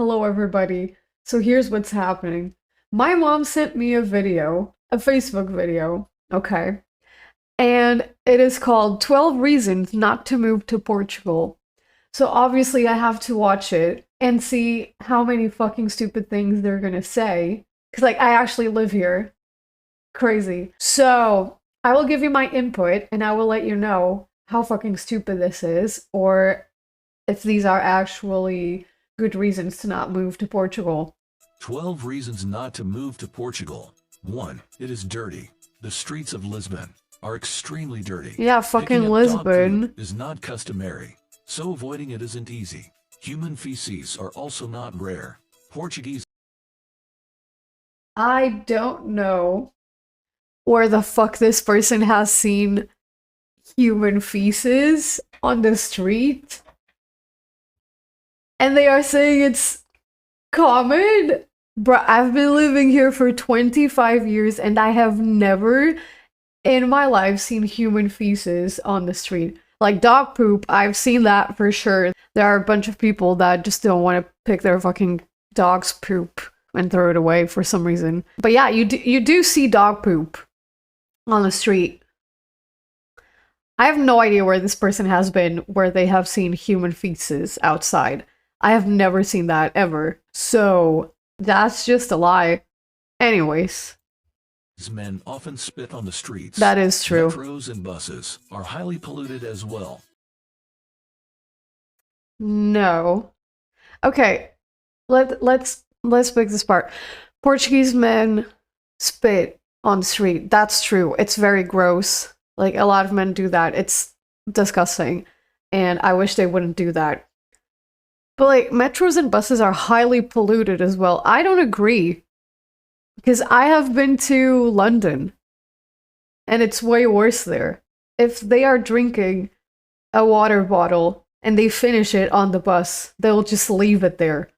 Hello, everybody. So here's what's happening. My mom sent me a video, a Facebook video, okay? And it is called 12 Reasons Not to Move to Portugal. So obviously I have to watch it and see how many fucking stupid things they're gonna say. Because, like, I actually live here. Crazy. So I will give you my input and I will let you know how fucking stupid this is, or if these are actually good reasons to not move to Portugal. 12 reasons not to move to Portugal. 1. It is dirty. The streets of Lisbon are extremely dirty. Yeah, fucking Picking up dog Lisbon. food is not customary, so avoiding it isn't easy. Human feces are also not rare. Portuguese. I don't know where the fuck this person has seen human feces on the street. And they are saying it's common? Bruh, I've been living here for 25 years and I have never in my life seen human feces on the street. Like dog poop, I've seen that for sure. There are a bunch of people that just don't want to pick their fucking dog's poop and throw it away for some reason. But yeah, you do see dog poop on the street. I have no idea where this person has been where they have seen human feces outside. I have never seen that ever. So that's just a lie. Anyways. Men often spit on the streets. That is true. Metros and buses are highly polluted as well. No. Okay. Let's pick this part. Portuguese men spit on the street. That's true. It's very gross. Like, a lot of men do that. It's disgusting. And I wish they wouldn't do that. But, like, metros and buses are highly polluted as well. I don't agree. Because I have been to London. And it's way worse there. If they are drinking a water bottle and they finish it on the bus, they'll just leave it there.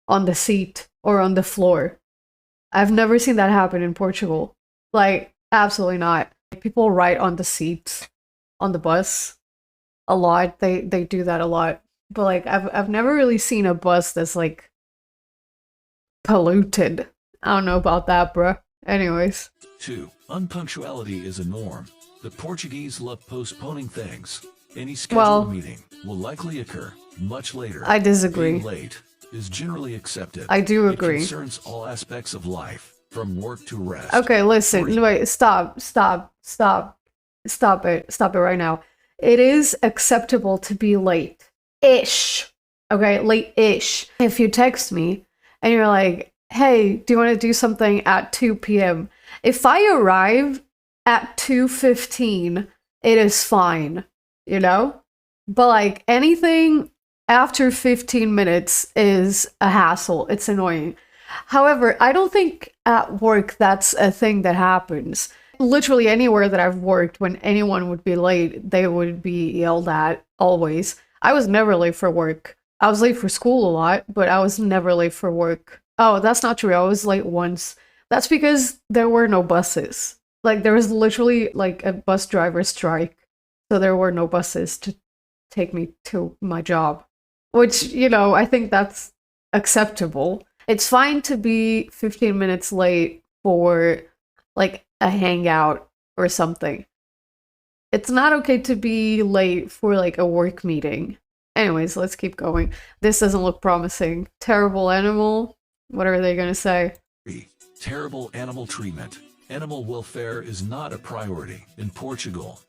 On the seat or on the floor. I've never seen that happen in Portugal. Like, absolutely not. People write on the seats on the bus a lot. They do that a lot. But like I've never really seen a bus that's like polluted. I don't know about that, bruh. Anyways. 2. Unpunctuality is a norm. The Portuguese love postponing things. Any scheduled meeting will likely occur much later. I disagree. Being late is generally accepted. I do agree. It concerns all aspects of life, from work to rest. Okay, listen. Wait, stop it right now. It is acceptable to be late-ish. Okay, late-ish. If you text me and you're like, hey, do you want to do something at 2 p.m.? If I arrive at 2:15, it is fine, you know? But like anything after 15 minutes is a hassle. It's annoying. However, I don't think at work that's a thing that happens. Literally anywhere that I've worked, when anyone would be late, they would be yelled at, always. I was never late for work. I was late for school a lot, but I was never late for work. Oh, that's not true. I was late once. That's because there were no buses. Like, there was literally, like, a bus driver strike. So there were no buses to take me to my job. Which, you know, I think that's acceptable. It's fine to be 15 minutes late for, like, a hangout or something. It's not okay to be late for, like, a work meeting. Anyways, let's keep going. This doesn't look promising. Terrible animal? What are they gonna say? 3. Terrible animal treatment. Animal welfare is not a priority in Portugal.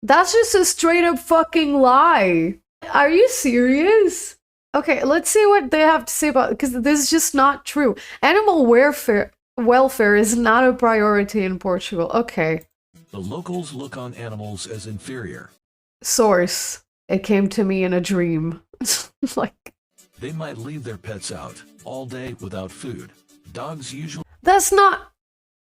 That's just a straight up fucking lie. Are you serious? Okay, let's see what they have to say about it, because this is just not true. Animal welfare is not a priority in Portugal. Okay. The locals look on animals as inferior. Source. It came to me in a dream. Like, they might leave their pets out all day without food. Dogs usually... That's not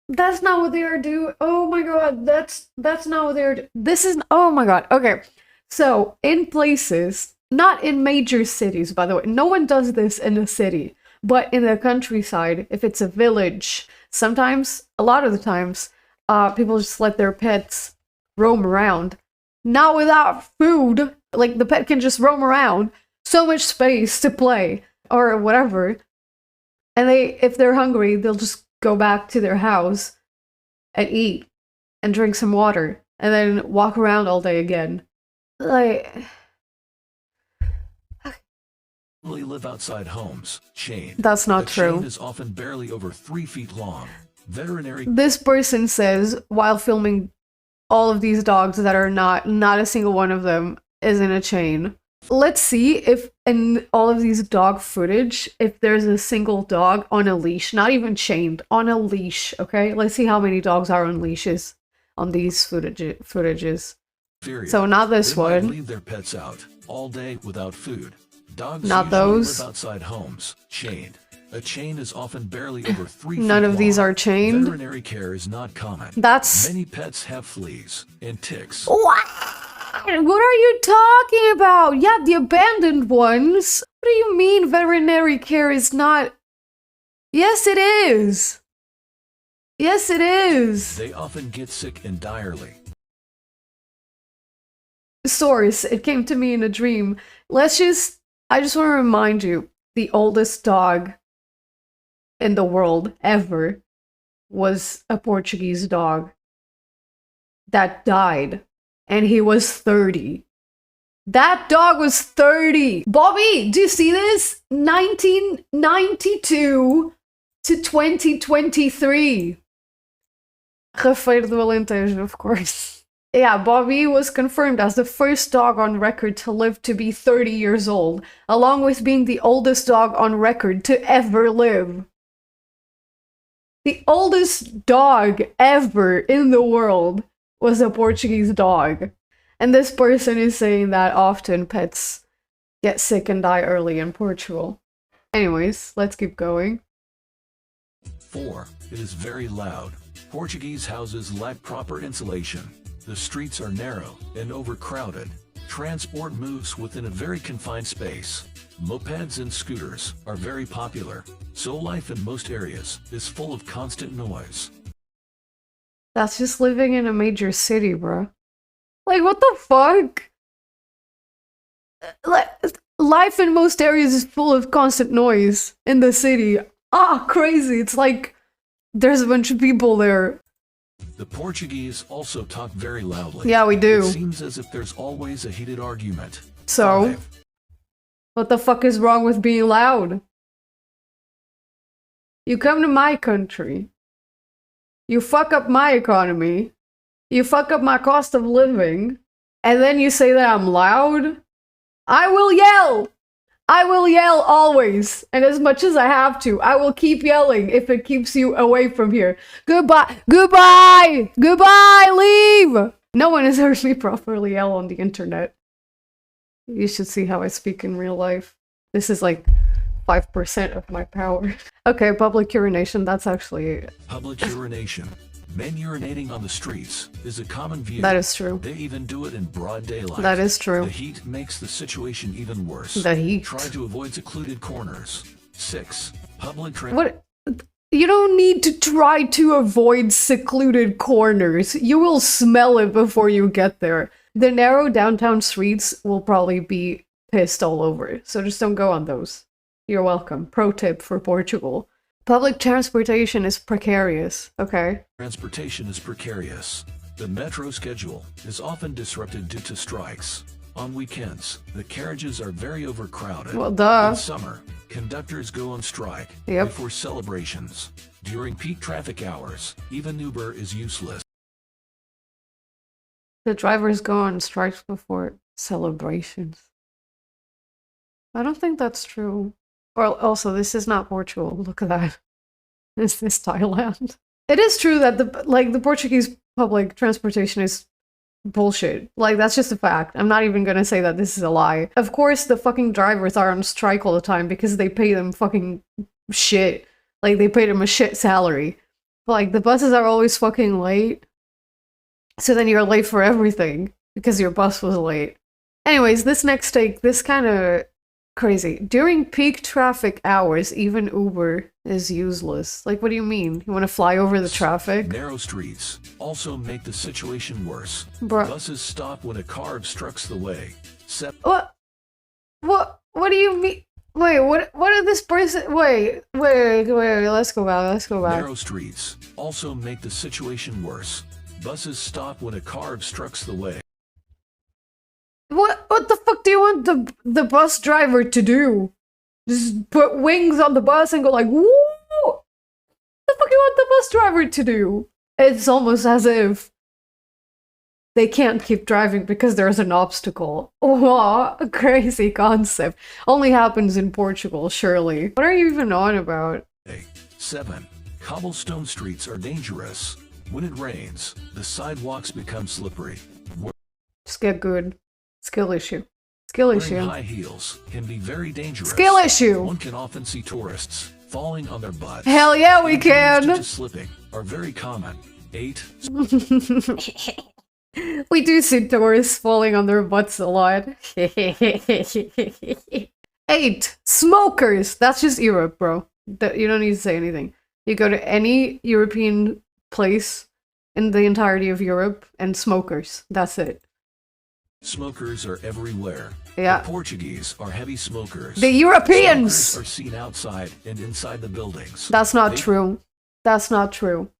what they are doing. Oh my god, that's not what they are doing. This is, oh my god. Okay, so in places, not in major cities, by the way, no one does this in a city, but in the countryside, if it's a village, sometimes, a lot of the times, people just let their pets roam around. Not without food. Like, the pet can just roam around. so much space to play or whatever. And if they're hungry, they'll just go back to their house and eat and drink some water and then walk around all day again. Like, They live outside homes, chained. That's not true. Chain is often barely over 3 feet long. Veterinary. This person says while filming all of these dogs that are not a single one of them is in a chain. Let's see if in all of these dog footage, if there's a single dog on a leash, not even chained, on a leash, okay? Let's see how many dogs are on leashes on these footages. So not this They might one. leave their pets out all day without food. Dogs Not usually those. live outside homes, chained. A chain is often barely over 3 feet None of these long. are chained. Veterinary care is not common. That's... Many pets have fleas and ticks. What are you talking about? Yeah, the abandoned ones. What do you mean veterinary care is not... Yes, it is. Yes, it is. They often get sick and direly. Source, it came to me in a dream. I just want to remind you, the oldest dog in the world ever was a Portuguese dog that died, and he was 30. That dog was 30. Bobby, do you see this? 1992 to 2023. Rafeiro do Alentejo, of course. Yeah, Bobby was confirmed as the first dog on record to live to be 30 years old, along with being the oldest dog on record to ever live. The oldest dog ever in the world was a Portuguese dog. And this person is saying that often pets get sick and die early in Portugal. Anyways, let's keep going. 4. It is very loud. Portuguese houses lack proper insulation. The streets are narrow and overcrowded. Transport moves within a very confined space. Mopeds and scooters are very popular, so life in most areas is full of constant noise. That's just living in a major city, bro. Like, what the fuck? Life in most areas is full of constant noise in the city. Ah, crazy. It's like there's a bunch of people there. The Portuguese also talk very loudly. Yeah, we do. It seems as if there's always a heated argument. So, 5. what the fuck is wrong with being loud? You come to my country. You fuck up my economy. You fuck up my cost of living. And then you say that I'm loud? I will yell! I will yell always, and as much as I have to. I will keep yelling if it keeps you away from here. Goodbye! Goodbye! Goodbye! Leave! No one has heard me properly yell on the internet. You should see how I speak in real life. This is like 5% of my power. Okay, public urination, that's actually... Public urination. Men urinating on the streets is a common view. That is true. They even do it in broad daylight. That is true. The heat makes the situation even worse. The heat. Try to avoid secluded corners. 6. Public What? You don't need to try to avoid secluded corners. You will smell it before you get there. The narrow downtown streets will probably be pissed all over, so just don't go on those. You're welcome. Pro tip for Portugal. Public transportation is precarious, okay? Transportation is precarious. The metro schedule is often disrupted due to strikes. On weekends, the carriages are very overcrowded. Well, duh. In summer, conductors go on strike Yep. before celebrations. During peak traffic hours, even Uber is useless. The drivers go on strikes before celebrations. I don't think that's true. Or also, this is not Portugal. Look at that. This is Thailand. It is true that the Portuguese public transportation is bullshit. Like, that's just a fact. I'm not even gonna say that this is a lie. Of course, the fucking drivers are on strike all the time because they pay them fucking shit. Like, they pay them a shit salary. But, like, the buses are always fucking late. So then you're late for everything because your bus was late. Anyways, this next take, this kind of crazy. During peak traffic hours, even Uber is useless. Like, what do you mean? You want to fly over the traffic? Narrow streets also make the situation worse. Bruh. Buses stop when a car obstructs the way. What do you mean? Wait, what did this person... Wait, let's go back. Narrow streets also make the situation worse. Buses stop when a car obstructs the way. What the fuck do you want the bus driver to do? Just put wings on the bus and go like, woo! What the fuck do you want the bus driver to do? It's almost as if they can't keep driving because there's an obstacle. Wow, a crazy concept. Only happens in Portugal, surely. What are you even on about? 7. Cobblestone streets are dangerous. When it rains, the sidewalks become slippery. Just get good. Skill issue. Wearing high heels can be very dangerous. Skill issue! One can often see tourists falling on their butts. Hell yeah, we can! Due to slipping are very common. 8. We do see tourists falling on their butts a lot. 8. Smokers! That's just Europe, bro. You don't need to say anything. You go to any European place in the entirety of Europe and smokers. That's it. Smokers are everywhere. Yeah. The Portuguese are heavy smokers. The Europeans! Smokers are seen outside and inside the buildings. That's not true. That's not true.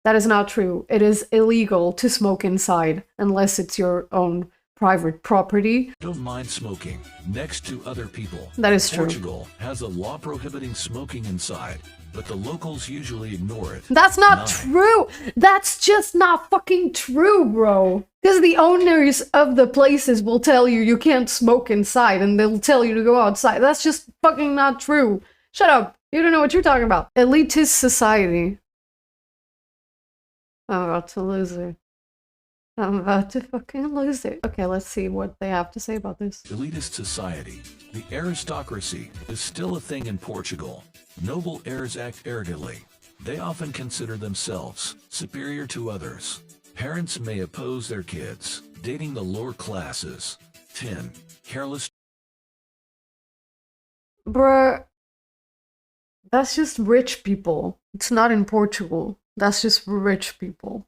That is not true. It is illegal to smoke inside unless it's your own private property. Don't mind smoking next to other people. That is true. Portugal has a law prohibiting smoking inside, but the locals usually ignore it. That's not true! That's just not fucking true, bro! Because the owners of the places will tell you you can't smoke inside and they'll tell you to go outside. That's just fucking not true. Shut up. You don't know what you're talking about. Elitist society. I'm about to lose it. I'm about to fucking lose it. Okay, let's see what they have to say about this. Elitist society. The aristocracy is still a thing in Portugal. Noble heirs act arrogantly. They often consider themselves superior to others. Parents may oppose their kids, dating the lower classes. 10. Careless. Bruh, that's just rich people. It's not in Portugal. That's just rich people.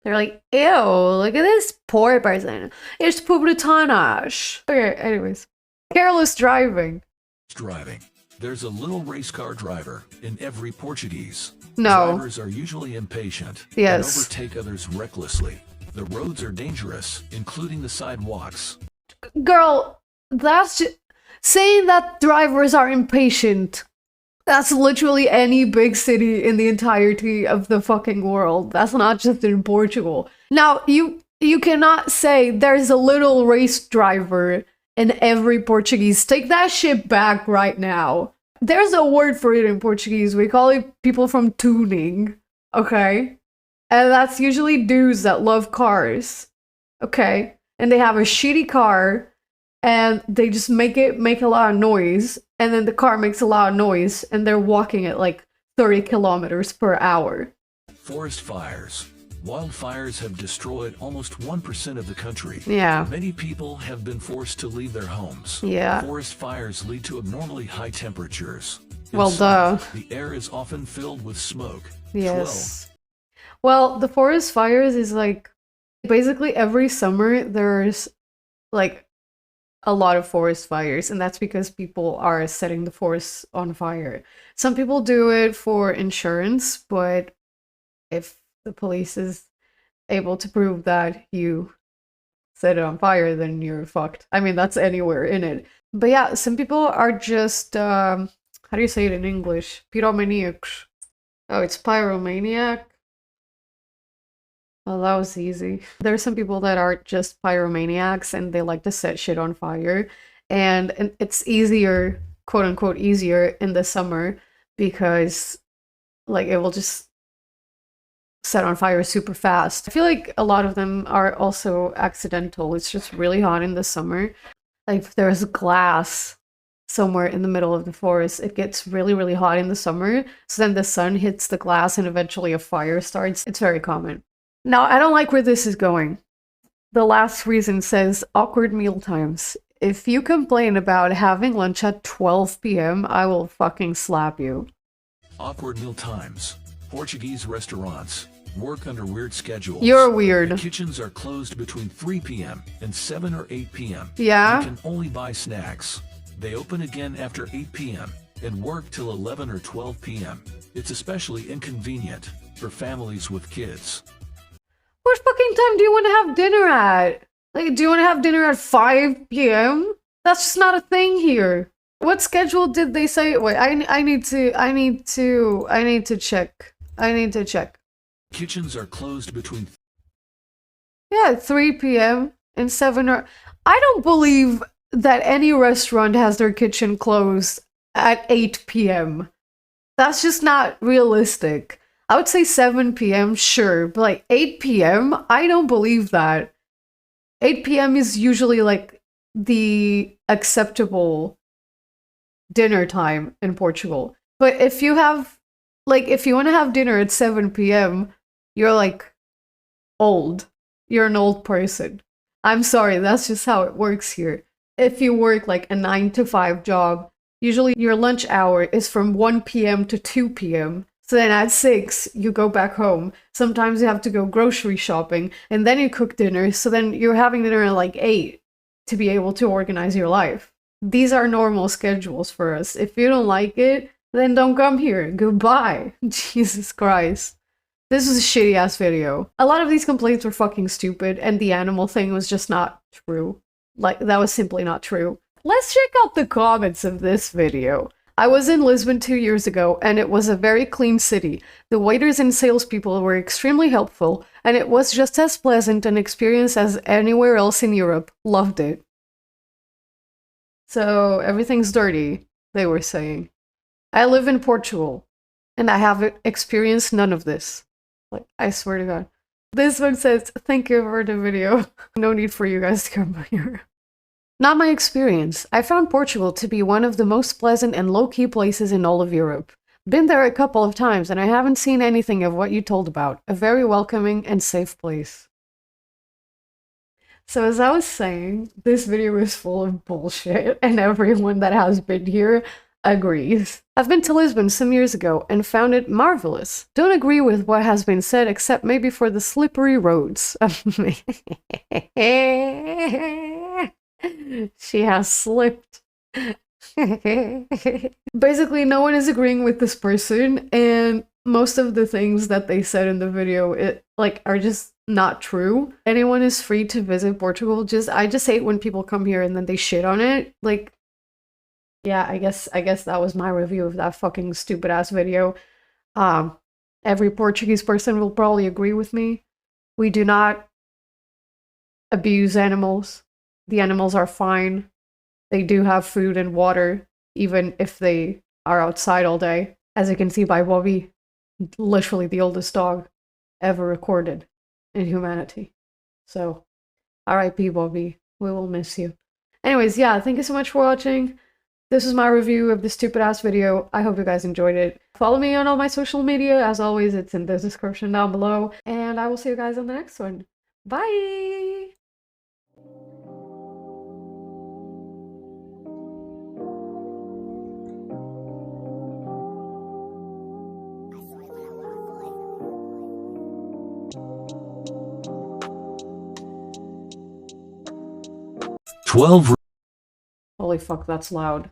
They're like, ew, look at this poor person. It's publitanas. Okay, anyways. Careless driving. Driving. There's a little race car driver in every Portuguese. No. Drivers are usually impatient Yes. and overtake others recklessly. The roads are dangerous, including the sidewalks. Girl, that's just... Saying that drivers are impatient. That's literally any big city in the entirety of the fucking world. That's not just in Portugal. Now, you cannot say there's a little race driver in every Portuguese. Take that shit back right now. There's a word for it in Portuguese. We call it people from tuning. Okay? And that's usually dudes that love cars. Okay? And they have a shitty car and they just make a lot of noise, and then the car makes a lot of noise, and they're walking at like 30 kilometers per hour. Forest fires. Wildfires have destroyed almost 1% of the country. Yeah. Many people have been forced to leave their homes. Yeah. Forest fires lead to abnormally high temperatures. Well, duh. The air is often filled with smoke. Yes. Well, the forest fires is like, basically every summer there's like a lot of forest fires, and that's because people are setting the forests on fire. Some people do it for insurance, but if the police is able to prove that you set it on fire, then you're fucked. I mean, that's anywhere in it. But yeah, some people are just, how do you say it in English? Pyromaniacs. Oh, it's pyromaniac? Well, that was easy. There are some people that are just pyromaniacs and they like to set shit on fire. And it's easier, quote unquote, easier in the summer because like it will just set on fire super fast. I feel like a lot of them are also accidental. It's just really hot in the summer. Like if there's glass somewhere in the middle of the forest, it gets really, really hot in the summer. So then the sun hits the glass and eventually a fire starts. It's very common. Now, I don't like where this is going. The last reason says awkward meal times. If you complain about having lunch at 12 p.m., I will fucking slap you. Awkward meal times. Portuguese restaurants work under weird schedules. You're weird. The kitchens are closed between 3 p.m. and 7 or 8 p.m. Yeah? You can only buy snacks. They open again after 8 p.m. and work till 11 or 12 p.m. It's especially inconvenient for families with kids. What fucking time do you want to have dinner at? Like, do you want to have dinner at 5 p.m.? That's just not a thing here. What schedule did they say? Wait, I need to check. Kitchens are closed between Yeah, 3 p.m. and 7 or... I don't believe that any restaurant has their kitchen closed at 8 p.m. That's just not realistic. I would say 7 p.m., sure, but like 8 p.m., I don't believe that. 8 p.m. is usually like the acceptable dinner time in Portugal. But if you have, like, if you want to have dinner at 7 p.m., you're like old. You're an old person. I'm sorry, that's just how it works here. If you work like a 9 to 5 job, usually your lunch hour is from 1 p.m. to 2 p.m. So then at 6, you go back home. Sometimes you have to go grocery shopping, and then you cook dinner, so then you're having dinner at like 8 to be able to organize your life. These are normal schedules for us. If you don't like it, then don't come here. Goodbye. Jesus Christ. This was a shitty ass video. A lot of these complaints were fucking stupid, and the animal thing was just not true. Like, that was simply not true. Let's check out the comments of this video. I was in Lisbon 2 years ago, and it was a very clean city. The waiters and salespeople were extremely helpful, and it was just as pleasant an experience as anywhere else in Europe. Loved it. So, everything's dirty, they were saying. I live in Portugal, and I have experienced none of this. Like, I swear to God. This one says, thank you for the video. No need for you guys to come here. Not my experience. I found Portugal to be one of the most pleasant and low-key places in all of Europe. Been there a couple of times and I haven't seen anything of what you told about. A very welcoming and safe place. So as I was saying, this video is full of bullshit and everyone that has been here agrees. I've been to Lisbon some years ago and found it marvelous. Don't agree with what has been said except maybe for the slippery roads. She has slipped. Basically, no one is agreeing with this person, and most of the things that they said in the video are just not true. Anyone is free to visit Portugal. I just hate when people come here and then they shit on it. Like, yeah, I guess that was my review of that fucking stupid ass video. Every Portuguese person will probably agree with me. We do not abuse animals. The animals are fine. They do have food and water, even if they are outside all day. As you can see by Bobby, literally the oldest dog ever recorded in humanity. So, RIP Bobby, we will miss you. Anyways, yeah, thank you so much for watching. This was my review of this stupid ass video. I hope you guys enjoyed it. Follow me on all my social media. As always, it's in the description down below. And I will see you guys on the next one. Bye! Holy fuck, that's loud.